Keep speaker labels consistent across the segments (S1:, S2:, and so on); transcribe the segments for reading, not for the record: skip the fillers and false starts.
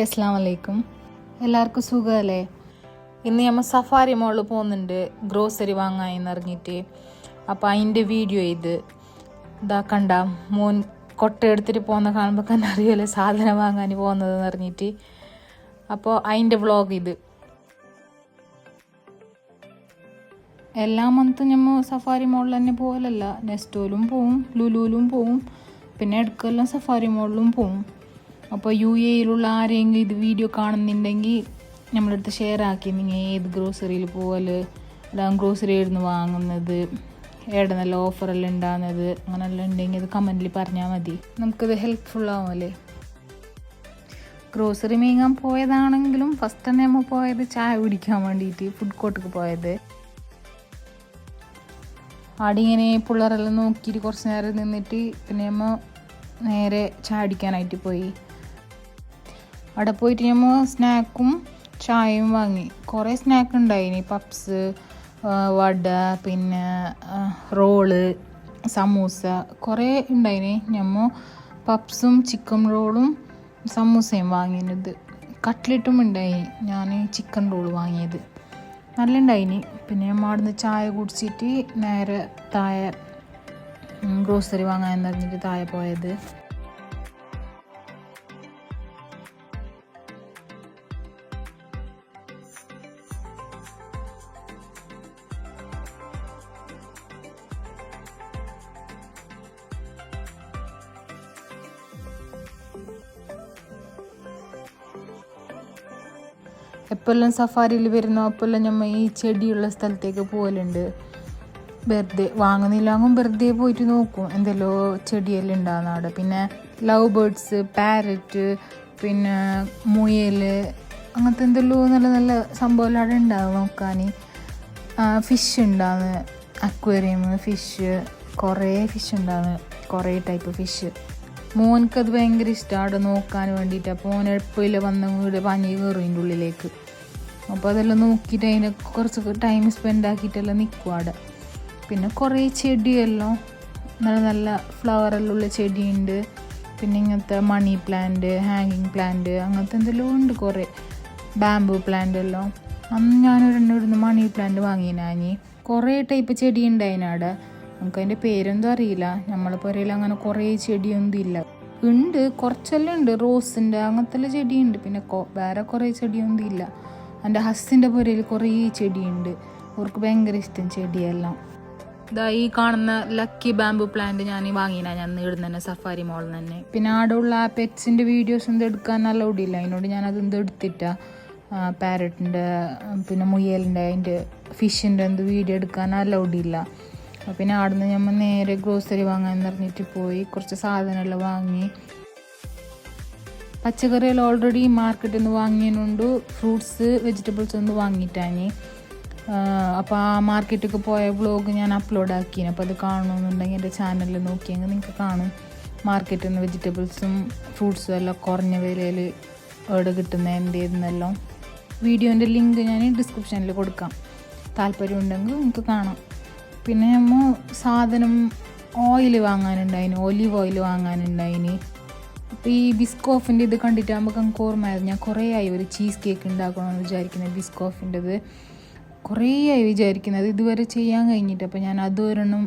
S1: Hi അസ്സാം വലൈക്കും. എല്ലാവർക്കും സുഖമല്ലേ? ഇന്ന് നമ്മൾ സഫാരി മോളിൽ പോകുന്നുണ്ട് ഗ്രോസറി വാങ്ങാൻ ഇറങ്ങിയിട്ട്. അപ്പോൾ അതിൻ്റെ വീഡിയോ ഇതാ കണ്ട മോൻ കൊട്ട എടുത്തിട്ട് പോകുന്ന കാണുമ്പോൾ തന്നെ അറിയാലോ സാധനം വാങ്ങാൻ പോകുന്നതെന്ന് അറിഞ്ഞിട്ട്. അപ്പോൾ അതിൻ്റെ വ്ളോഗ് എല്ലാ മന്തും നമ്മൾ സഫാരി മോളിൽ തന്നെ പോകലല്ല, നെസ്റ്റോയിലും പോവും, ലുലുവിലും പോവും, പിന്നെ ഇടയ്ക്കെല്ലാം സഫാരി മോളിലും പോവും. അപ്പോൾ UAE ആരെങ്കിലും ഇത് വീഡിയോ കാണുന്നുണ്ടെങ്കിൽ നമ്മളടുത്ത് ഷെയർ ആക്കി നിങ്ങൾ ഏത് ഗ്രോസറിയിൽ പോകൽ, അല്ലാതെ ഗ്രോസറി എഴുതുന്ന് വാങ്ങുന്നത്, എവിടെ നല്ല ഓഫറെല്ലാം ഉണ്ടാകുന്നത്, അങ്ങനെല്ലാം ഉണ്ടെങ്കിൽ അത് കമൻറ്റിൽ പറഞ്ഞാൽ മതി. നമുക്കത് ഹെൽപ്ഫുള്ളാവുമല്ലേ. ഗ്രോസറി മേങ്ങാൻ പോയതാണെങ്കിലും ഫസ്റ്റ് തന്നെ നമ്മൾ പോയത് ചായ കുടിക്കാൻ വേണ്ടിയിട്ട് ഫുഡ് കോർട്ടിൽ പോയത്. അവിടെ ഇങ്ങനെ പിള്ളേരെല്ലാം നോക്കിയിട്ട് കുറച്ച് നേരം നിന്നിട്ട് പിന്നെ നമ്മൾ നേരെ ചായ അടിക്കാനായിട്ട് പോയി. അവിടെ പോയിട്ട് നമ്മൾ സ്നാക്കും ചായയും വാങ്ങി. കുറേ സ്നാക്ക് ഉണ്ടായിനി, പപ്സ്, വട, പിന്നെ റോള്, സമൂസ, കുറേ ഉണ്ടായിനി. നമ്മൾ പപ്സും ചിക്കൻ റോളും സമൂസയും വാങ്ങിയത്. കട്ട്ലറ്റും ഉണ്ടായിനി, ഞാൻ ചിക്കൻ റോള് വാങ്ങിയത്. നല്ല ഉണ്ടായിനി. പിന്നെ നമ്മൾ അവിടുന്ന് ചായ കുടിച്ചിട്ട് നേരെ താഴെ ഗ്രോസറി വാങ്ങാൻ പറഞ്ഞിട്ട് താഴെ പോയത്. എപ്പോഴെല്ലാം സഫാരിയിൽ വരുന്നോ അപ്പോഴെല്ലാം നമ്മൾ ഈ ചെടിയുള്ള സ്ഥലത്തേക്ക് പോകലുണ്ട്. വെറുതെ വാങ്ങുന്നില്ലാങ്ങും വെറുതെ പോയിട്ട് നോക്കും എന്തെല്ലോ ചെടിയെല്ലാം ഉണ്ടാകുന്ന അവിടെ. പിന്നെ ലവ് ബേർഡ്സ്, പാരറ്റ്, പിന്നെ മുയൽ, അങ്ങനത്തെ എന്തെല്ലോ നല്ല നല്ല സംഭവം അവിടെ ഉണ്ടാകും നോക്കാൻ. ഫിഷ് ഉണ്ടാകുന്നു, അക്വേറിയം ഫിഷ്, കുറേ ഫിഷ് ഉണ്ടാകുന്നു, കുറേ ടൈപ്പ് ഫിഷ്. മോനക്കത് ഭയങ്കര ഇഷ്ടമാണ് അവിടെ നോക്കാൻ വേണ്ടിയിട്ട്. അപ്പോൾ മോൻ എപ്പോഴില്ല വന്ന വീട് പനി കയറും അതിൻ്റെ ഉള്ളിലേക്ക്. അപ്പോൾ അതെല്ലാം നോക്കിയിട്ട് അതിനെ കുറച്ച് ടൈം സ്പെൻഡ് ആക്കിയിട്ടെല്ലാം നിൽക്കും അവിടെ. പിന്നെ കുറേ ചെടിയെല്ലാം നല്ല നല്ല ഫ്ലവറെല്ലാം ഉള്ള ചെടിയുണ്ട്. പിന്നെ ഇങ്ങനത്തെ മണി പ്ലാന്റ്, ഹാങ്ങിങ് പ്ലാന്റ്, അങ്ങനത്തെ എന്തെല്ലാം ഉണ്ട്. കുറേ ബാംബു പ്ലാന്റ് എല്ലാം. അന്ന് ഞാനൊരെണ്ണം മണി പ്ലാന്റ് വാങ്ങിനാനി. കുറേ ടൈപ്പ് ചെടി ഉണ്ട് അതിനവിടെ. നമുക്കതിൻ്റെ പേരൊന്നും അറിയില്ല. നമ്മളെ പുരയിൽ അങ്ങനെ കുറേ ചെടിയൊന്നും ഇല്ല. ഉണ്ട്, കുറച്ചെല്ലാം ഉണ്ട്, റോസിൻ്റെ അങ്ങനത്തെ ചെടിയുണ്ട്. പിന്നെ വേറെ കുറേ ചെടിയൊന്നും ഇല്ല. എൻ്റെ ഹസ്സിൻ്റെ പുരയിൽ കുറേ ചെടിയുണ്ട്, അവർക്ക് ഭയങ്കര ഇഷ്ടം ചെടിയെല്ലാം. ഇതാ ഈ കാണുന്ന ലക്കി ബാംബു പ്ലാന്റ് ഞാൻ വാങ്ങിനാ, ഞാൻ ഇടുന്ന തന്നെ സഫാരി മോളിൽ തന്നെ. പിന്നെ അവിടെ ഉള്ള ആ പെറ്റ്സിൻ്റെ വീഡിയോസ് ഒന്നും എടുക്കാൻ അലൗഡ് ഇല്ല. അതിനോട് ഞാനതെന്ത് എടുത്തിട്ടാ പാരറ്റിൻ്റെ പിന്നെ മുയലിൻ്റെ അതിൻ്റെ ഫിഷിൻ്റെ എന്ത് വീഡിയോ എടുക്കാൻ അലൗഡ് ഇല്ല. പിന്നെ അവിടെ നിന്ന് നമ്മൾ നേരെ ഗ്രോസറി വാങ്ങാൻ പറഞ്ഞിട്ട് പോയി കുറച്ച് സാധനമെല്ലാം വാങ്ങി. പച്ചക്കറിയെല്ലാം ഓൾറെഡി മാർക്കറ്റിൽ നിന്ന് വാങ്ങിയതുകൊണ്ട് ഫ്രൂട്ട്സ് വെജിറ്റബിൾസ് ഒന്നും വാങ്ങിയിട്ടാണ്. അപ്പോൾ ആ മാർക്കറ്റിലേക്ക് പോയ വ്ളോഗ് ഞാൻ അപ്ലോഡ് ആക്കിന്. അപ്പോൾ അത് കാണണമെന്നുണ്ടെങ്കിൽ എൻ്റെ ചാനലിൽ നോക്കിയെങ്കിൽ നിങ്ങൾക്ക് കാണും. മാർക്കറ്റിൽ നിന്ന് വെജിറ്റബിൾസും ഫ്രൂട്ട്സും എല്ലാം കുറഞ്ഞ വിലയിൽ എവിടെ കിട്ടുന്ന എന്തെന്നെല്ലാം. വീഡിയോൻ്റെ ലിങ്ക് ഞാൻ ഡിസ്ക്രിപ്ഷനിൽ കൊടുക്കാം, താല്പര്യം ഉണ്ടെങ്കിൽ നിങ്ങൾക്ക് കാണാം. പിന്നെ നമ്മൾ സാധനം ഓയിൽ വാങ്ങാനുണ്ടായിന്, ഒലിവ് ഓയിൽ വാങ്ങാനുണ്ടായിന്. അപ്പോൾ ഈ ബിസ്കോഫിൻ്റെ ഇത് കണ്ടിട്ടാകുമ്പോൾ നമുക്ക് ഓർമ്മയായിരുന്നു. ഞാൻ കുറേ ആയി ഒരു ചീസ് കേക്ക് ഉണ്ടാക്കണമെന്ന് വിചാരിക്കുന്നത്, ബിസ്കോഫിൻ്റെത് കുറേ ആയി വിചാരിക്കുന്നത്, ഇതുവരെ ചെയ്യാൻ കഴിഞ്ഞിട്ട്. അപ്പോൾ ഞാൻ അതൊരെണ്ണം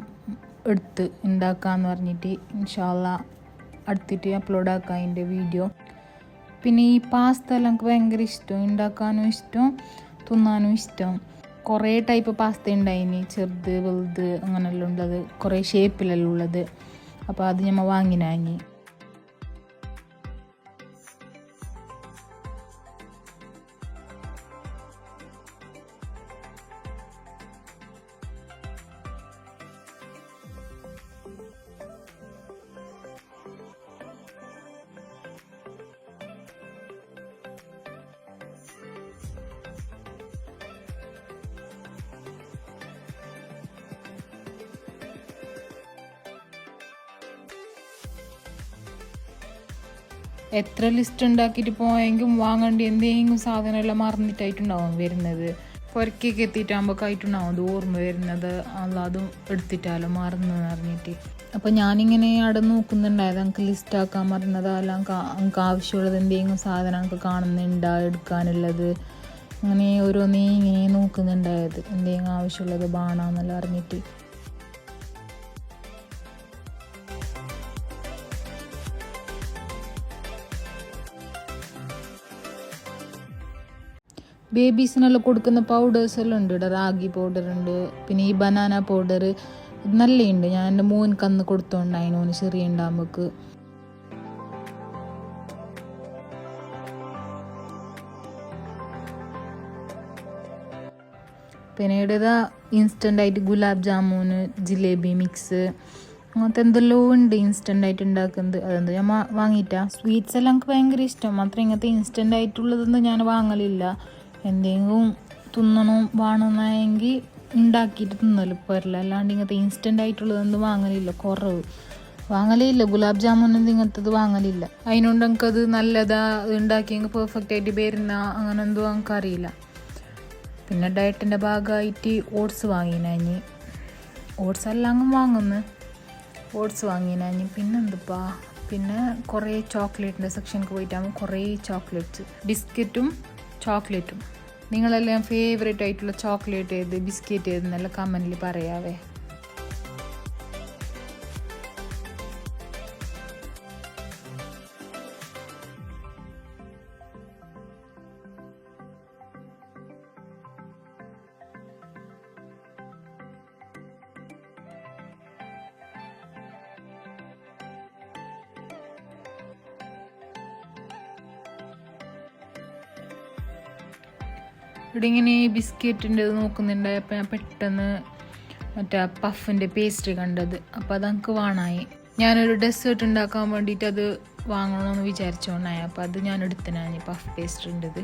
S1: എടുത്ത് ഉണ്ടാക്കാമെന്ന് പറഞ്ഞിട്ട് ഇൻഷാ അല്ലാഹ് അടുത്തിട്ട് അപ്ലോഡ് ആക്കാം അതിൻ്റെ വീഡിയോ. പിന്നെ ഈ പാസ്ത എല്ലാം എനിക്ക് ഭയങ്കര ഇഷ്ടം, ഉണ്ടാക്കാനും ഇഷ്ടം, തിന്നാനും ഇഷ്ടം. കുറേ ടൈപ്പ് പാസ്ത ഉണ്ടായിനി, ചെറുത് വലുത് അങ്ങനെയെല്ലാം ഉള്ളത്, കുറേ ഷേപ്പിലെല്ലാം ഉള്ളത്. അപ്പോൾ അത് നമ്മൾ വാങ്ങിനാങ്ങി. എത്ര ലിസ്റ്റ് ഉണ്ടാക്കിയിട്ട് പോയെങ്കിലും വാങ്ങേണ്ടി എന്തെങ്കിലും സാധനമെല്ലാം മറന്നിട്ടായിട്ടുണ്ടാവും വരുന്നത്. പുരക്കൊക്കെ എത്തിയിട്ടാകുമ്പോൾ ആയിട്ടുണ്ടാവും അത് ഓർമ്മ വരുന്നത്. അതും എടുത്തിട്ടാലോ മറന്നു പറഞ്ഞിട്ട്. അപ്പോൾ ഞാനിങ്ങനെ അവിടെ നോക്കുന്നുണ്ടായത് എനിക്ക് ലിസ്റ്റാക്കാൻ പറഞ്ഞത് എല്ലാം എനിക്ക് ആവശ്യമുള്ളത് എന്തെങ്കിലും സാധനം എനിക്ക് കാണുന്നുണ്ടോ എടുക്കാനുള്ളത്, അങ്ങനെ ഓരോന്നേ ഇങ്ങനെ നോക്കുന്നുണ്ടായത് എന്തെങ്കിലും ആവശ്യമുള്ളത് വേണമെന്നെല്ലാം അറിഞ്ഞിട്ട്. ബേബീസിനെല്ലാം കൊടുക്കുന്ന പൗഡേഴ്സ് എല്ലാം ഉണ്ട് ഇവിടെ. റാഗി പൗഡർ ഉണ്ട്, പിന്നെ ഈ ബനാന പൗഡർ നല്ല ഉണ്ട്. ഞാൻ എൻ്റെ മോനക്ക് അന്ന് കൊടുത്തോണ്ടായിന്, ഓന് ചെറിയ ഉണ്ടാകുമ്പോക്ക്. പിന്നെ ഇവിടെ ഇൻസ്റ്റൻ്റായിട്ട് ഗുലാബ് ജാമുന്, ജിലേബി മിക്സ്, അങ്ങനത്തെ എന്തെല്ലോ ഉണ്ട് ഇൻസ്റ്റൻ്റായിട്ട് ഉണ്ടാക്കുന്നത്. അതെന്താ ഞാൻ വാങ്ങിയിട്ടാ. സ്വീറ്റ്സ് എല്ലാം എനിക്ക് ഭയങ്കര ഇഷ്ടം, മാത്രം ഇങ്ങനത്തെ ഇൻസ്റ്റൻ്റ് ആയിട്ടുള്ളതൊന്നും ഞാൻ വാങ്ങലില്ല. എന്തെങ്കിലും തിന്നണം വേണമെന്നെങ്കിൽ ഉണ്ടാക്കിയിട്ട് തിന്നലും പോരല്ല, അല്ലാണ്ട് ഇങ്ങനത്തെ ഇൻസ്റ്റൻ്റ് ആയിട്ടുള്ളതൊന്നും വാങ്ങലില്ല, കുറവ് വാങ്ങലേ ഇല്ല. ഗുലാബ് ജാമുനൊന്നും ഇങ്ങനത്തത് വാങ്ങലില്ല. അതിനോണ്ട് എനിക്കത് നല്ലതാ ഉണ്ടാക്കിയെങ്കിൽ പെർഫെക്റ്റ് ആയിട്ട് വരുന്ന അങ്ങനെ എന്തോ എനിക്കറിയില്ല. പിന്നെ ഡയറ്റിൻ്റെ ഭാഗമായിട്ട് ഓട്സ് വാങ്ങിനാഞ്ഞ്, ഓട്സ് എല്ലാം വാങ്ങുന്നു, ഓട്സ് വാങ്ങിനാഞ്ഞ്. പിന്നെ എന്തിപ്പാ, പിന്നെ കുറേ ചോക്ലേറ്റിൻ്റെ സെക്ഷനിക്ക് പോയിട്ടാകുമ്പോൾ കുറേ ചോക്ലേറ്റ്സ്, ബിസ്ക്കറ്റും ചോക്ലേറ്റും. നിങ്ങളെല്ലാം ഫേവറേറ്റ് ആയിട്ടുള്ള ചോക്ലേറ്റ് ഏത്, ബിസ്ക്കറ്റ് ഏതെന്നെല്ലാം കമൻറ്റിൽ പറയാവേ. ഇവിടെ ഇങ്ങനെ ബിസ്ക്കറ്റിൻ്റെ നോക്കുന്നുണ്ടായപ്പോൾ ഞാൻ പെട്ടെന്ന് മറ്റേ പഫിൻ്റെ പേസ്ട്രി കണ്ടത്. അപ്പോൾ അതെനിക്ക് വേണമായി. ഞാനൊരു ഡെസേർട്ട് ഉണ്ടാക്കാൻ വേണ്ടിയിട്ട് അത് വാങ്ങണമെന്ന് വിചാരിച്ചോണ്ടായി. അപ്പോൾ അത് ഞാൻ എടുത്തനാണ് പഫ് പേസ്ട്രിൻ്റെത്.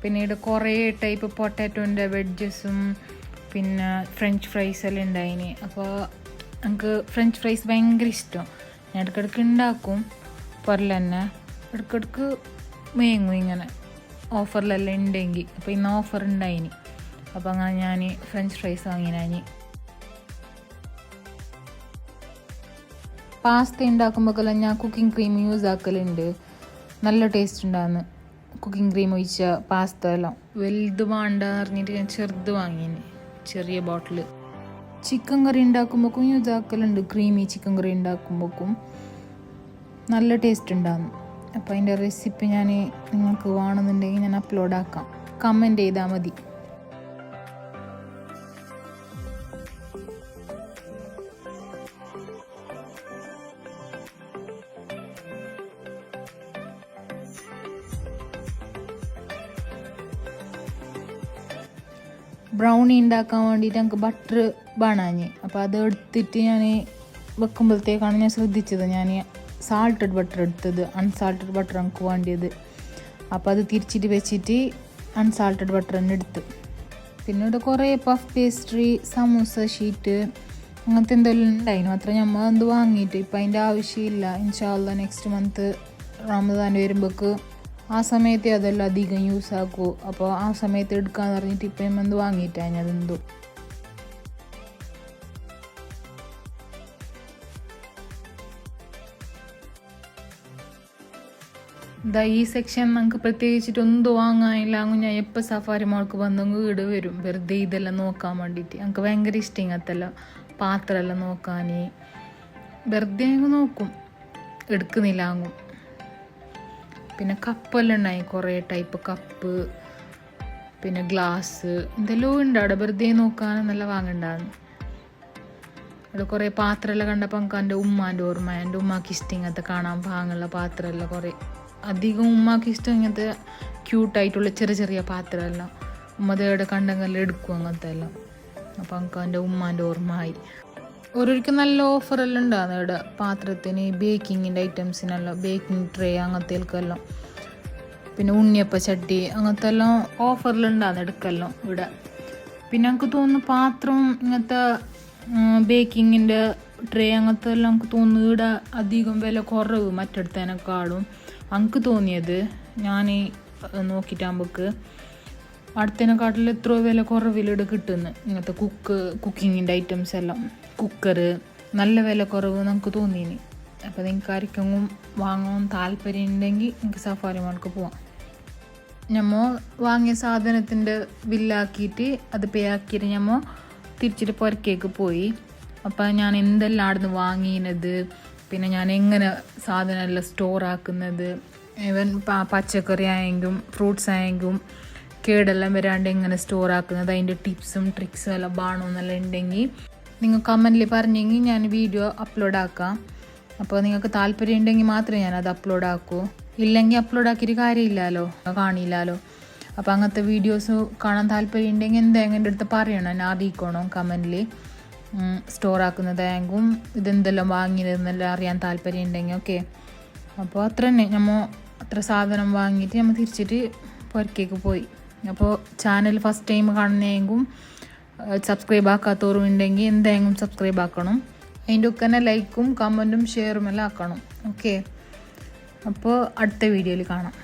S1: പിന്നീട് കുറേ ടൈപ്പ് പൊട്ടാറ്റോൻ്റെ വെഡ്ജസും പിന്നെ ഫ്രഞ്ച് ഫ്രൈസ് എല്ലാം ഉണ്ടായിന്. അപ്പോൾ എനിക്ക് ഫ്രഞ്ച് ഫ്രൈസ് ഭയങ്കര ഇഷ്ടം. ഞാൻ ഇടയ്ക്കിടയ്ക്ക് ഉണ്ടാക്കും പുറൽ തന്നെ, ഇടയ്ക്കിടയ്ക്ക് മേങ്ങും ഇങ്ങനെ ഓഫറിലെല്ലാം ഉണ്ടെങ്കിൽ. അപ്പോൾ ഇന്ന് ഓഫർ ഉണ്ടായിന്, അപ്പോൾ അങ്ങനെ ഞാൻ ഫ്രഞ്ച് ഫ്രൈസ് വാങ്ങിനാഞ്ഞ്. പാസ്ത ഉണ്ടാക്കുമ്പോഴെല്ലാം ഞാൻ കുക്കിംഗ് ക്രീം യൂസ് ആക്കലുണ്ട്, നല്ല ടേസ്റ്റ് ഉണ്ടാകുന്നു. കുക്കിംഗ് ക്രീം ഒഴിച്ച പാസ്ത എല്ലാം വലുത് വേണ്ട പറഞ്ഞിട്ട് ഞാൻ ചെറുത് വാങ്ങിന്, ചെറിയ ബോട്ടിൽ. ചിക്കൻ കറി ഉണ്ടാക്കുമ്പോഴേക്കും യൂസ് ആക്കലുണ്ട്, ക്രീമി ചിക്കൻ കറി ഉണ്ടാക്കുമ്പോഴേക്കും നല്ല ടേസ്റ്റ് ഉണ്ടാകുന്നു. അപ്പോൾ അതിൻ്റെ റെസിപ്പി ഞാൻ നിങ്ങൾക്ക് വേണമെന്നുണ്ടെങ്കിൽ ഞാൻ അപ്ലോഡ് ആക്കാം, കമൻറ്റ് ചെയ്താൽ മതി. ബ്രൗണി ഉണ്ടാക്കാൻ വേണ്ടിയിട്ട് എനിക്ക് ബട്ടർ വേണാഞ്ഞ്. അപ്പോൾ അത് എടുത്തിട്ട് ഞാൻ വെക്കുമ്പോഴത്തേക്കാണ് ഞാൻ ശ്രദ്ധിച്ചത്, ഞാൻ സാൾട്ടഡ് ബട്ടർ എടുത്തത്, അൺസാൾട്ടഡ് ബട്ടർ എനിക്ക് വേണ്ടിയത്. അപ്പോൾ അത് തിരിച്ചിട്ട് വെച്ചിട്ട് അൺസാൾട്ടഡ് ബട്ടർ തന്നെ എടുത്ത്. പിന്നെ ഇവിടെ കുറേ പഫ് പേസ്ട്രി, സമൂസ ഷീറ്റ്, അങ്ങനത്തെ എന്തെല്ലാം ഉണ്ടായിരുന്നു. മാത്രം നമ്മൾ എന്ത് വാങ്ങിയിട്ട് ഇപ്പം അതിൻ്റെ ആവശ്യമില്ല. ഇൻഷാ അല്ലാഹ് നെക്സ്റ്റ് മന്ത് റമദാൻ വരുമ്പോൾക്ക് ആ സമയത്ത് അതെല്ലാം അധികം യൂസ് ആക്കൂ. അപ്പോൾ ആ സമയത്ത് എടുക്കാന്ന് പറഞ്ഞിട്ട് ഇപ്പം എന്ത് വാങ്ങിയിട്ടാണ് അതെന്തോ. ഇതാ ഈ സെക്ഷൻ നമുക്ക് പ്രത്യേകിച്ചിട്ട് ഒന്നും വാങ്ങാനില്ല. അങ്ങ് ഞാൻ എപ്പോൾ സഫാരി മോൾക്ക് വന്നെങ്കിൽ വീട് വരും വെറുതെ ഇതെല്ലാം നോക്കാൻ വേണ്ടിയിട്ട്. എനിക്ക് ഭയങ്കര ഇഷ്ടം ഇങ്ങനത്തെല്ലാം പാത്രമെല്ലാം നോക്കാൻ, വെറുതെ അങ്ങ് നോക്കും, എടുക്കുന്നില്ല അങ്ങും. പിന്നെ കപ്പെല്ലാം ഉണ്ടായി, കുറേ ടൈപ്പ് കപ്പ്, പിന്നെ ഗ്ലാസ്, എന്തെല്ലോ ഉണ്ട് അവിടെ. വെറുതെ നോക്കാൻ നല്ല വാങ്ങണ്ടാന്ന്. അവിടെ കുറേ പാത്രമെല്ലാം കണ്ടപ്പോൾ എനിക്ക് എൻ്റെ ഉമ്മാൻ്റെ ഓർമ്മ. എൻ്റെ ഉമ്മാക്ക് ഇഷ്ടം ഇങ്ങനത്തെ കാണാൻ പാങ്ങുള്ള പാത്രമെല്ലാം കുറേ. അധികം ഉമ്മാക്ക് ഇഷ്ടം ഇങ്ങനത്തെ ക്യൂട്ടായിട്ടുള്ള ചെറിയ ചെറിയ പാത്രമെല്ലാം. ഉമ്മ ദേടെ കണ്ടെങ്കിൽ എടുക്കും അങ്ങനത്തെ എല്ലാം. അപ്പോൾ എനിക്ക് എൻ്റെ ഉമ്മാൻ്റെ ഓർമ്മ ആയി. ഓരോരിക്കും നല്ല ഓഫറെല്ലാം ഉണ്ടാകുന്നു ഇവിടെ പാത്രത്തിന്, ബേക്കിങ്ങിൻ്റെ ഐറ്റംസിനെല്ലാം, ബേക്കിംഗ് ട്രേ അങ്ങനത്തേക്കെല്ലാം, പിന്നെ ഉണ്ണിയപ്പ ചട്ടി അങ്ങനത്തെ എല്ലാം ഓഫറിലുണ്ടാകുന്നു എടുക്കെല്ലാം ഇവിടെ. പിന്നെ എനിക്ക് തോന്നുന്നു പാത്രം ഇങ്ങനത്തെ ബേക്കിങ്ങിൻ്റെ ട്രേ അങ്ങനത്തെ എല്ലാം എനിക്ക് തോന്നുന്നു ഇവിടെ അധികം വില കുറവ് മറ്റടുത്തേനെക്കാളും എനിക്ക് തോന്നിയത്. ഞാൻ നോക്കിയിട്ടാകുമ്പോൾക്ക് അടുത്തതിനെക്കാട്ടിൽ എത്രയോ വില കുറവിലിവിടെ കിട്ടുന്നു ഇങ്ങനത്തെ കുക്കിങ്ങിൻ്റെ ഐറ്റംസ് എല്ലാം. കുക്കറ് നല്ല വില കുറവ് നമുക്ക് തോന്നിയിന്. അപ്പോൾ നിങ്ങൾക്ക് ആർക്കെങ്കിലും വാങ്ങാൻ താല്പര്യം ഉണ്ടെങ്കിൽ എനിക്ക് സഫാരി മാൾക്ക് പോവാം. നമ്മൾ വാങ്ങിയ സാധനത്തിൻ്റെ ബില്ലാക്കിയിട്ട് അത് പേ ആക്കിയിട്ട് നമ്മൾ തിരിച്ചിട്ട് പുറക്കേക്ക് പോയി. അപ്പോൾ ഞാൻ എന്തെല്ലാം അവിടെ നിന്ന് വാങ്ങിയത്, പിന്നെ ഞാൻ എങ്ങനെ സാധനമെല്ലാം സ്റ്റോർ ആക്കുന്നത്, ഈവൻ പച്ചക്കറി ആയെങ്കിലും ഫ്രൂട്ട്സ് ആയെങ്കിലും കേടെല്ലാം വരാണ്ട് എങ്ങനെ സ്റ്റോർ ആക്കുന്നത്, അതിൻ്റെ ടിപ്സും ട്രിക്സും എല്ലാം വേണമെന്നെല്ലാം ഉണ്ടെങ്കിൽ നിങ്ങൾ കമൻറ്റിൽ പറഞ്ഞെങ്കിൽ ഞാൻ വീഡിയോ അപ്ലോഡ് ആക്കാം. അപ്പോൾ നിങ്ങൾക്ക് താല്പര്യം ഉണ്ടെങ്കിൽ മാത്രമേ ഞാനത് അപ്ലോഡ് ആക്കൂ, ഇല്ലെങ്കിൽ അപ്ലോഡ് ആക്കിയിട്ട് കാര്യമില്ലല്ലോ, കാണില്ലല്ലോ. അപ്പോൾ അങ്ങനത്തെ വീഡിയോസ് കാണാൻ താല്പര്യം ഉണ്ടെങ്കിൽ എന്തായാലും എൻ്റെ അടുത്ത് പറയണം, എന്നെ അറിയിക്കണം കമൻറ്റിൽ. സ്റ്റോർ ആക്കുന്നതായെങ്കിലും ഇതെന്തെല്ലാം വാങ്ങിയതെന്നെല്ലാം അറിയാൻ താല്പര്യം ഉണ്ടെങ്കിൽ. ഓക്കെ, അപ്പോൾ അത്ര തന്നെ നമ്മൾ അത്ര സാധനം വാങ്ങിയിട്ട് നമ്മൾ തിരിച്ചിട്ട് പുറക്കേക്ക് പോയി. അപ്പോൾ ചാനൽ ഫസ്റ്റ് ടൈം കാണുന്നതെങ്കിലും സബ്സ്ക്രൈബ് ആക്കാത്തവരും ഉണ്ടെങ്കിൽ എന്തെങ്കിലും സബ്സ്ക്രൈബ് ആക്കണം. അതിൻ്റെ ഒക്കെ തന്നെ ലൈക്കും കമൻറ്റും ഷെയറും എല്ലാം ആക്കണം. ഓക്കെ, അപ്പോൾ അടുത്ത വീഡിയോയിൽ കാണാം.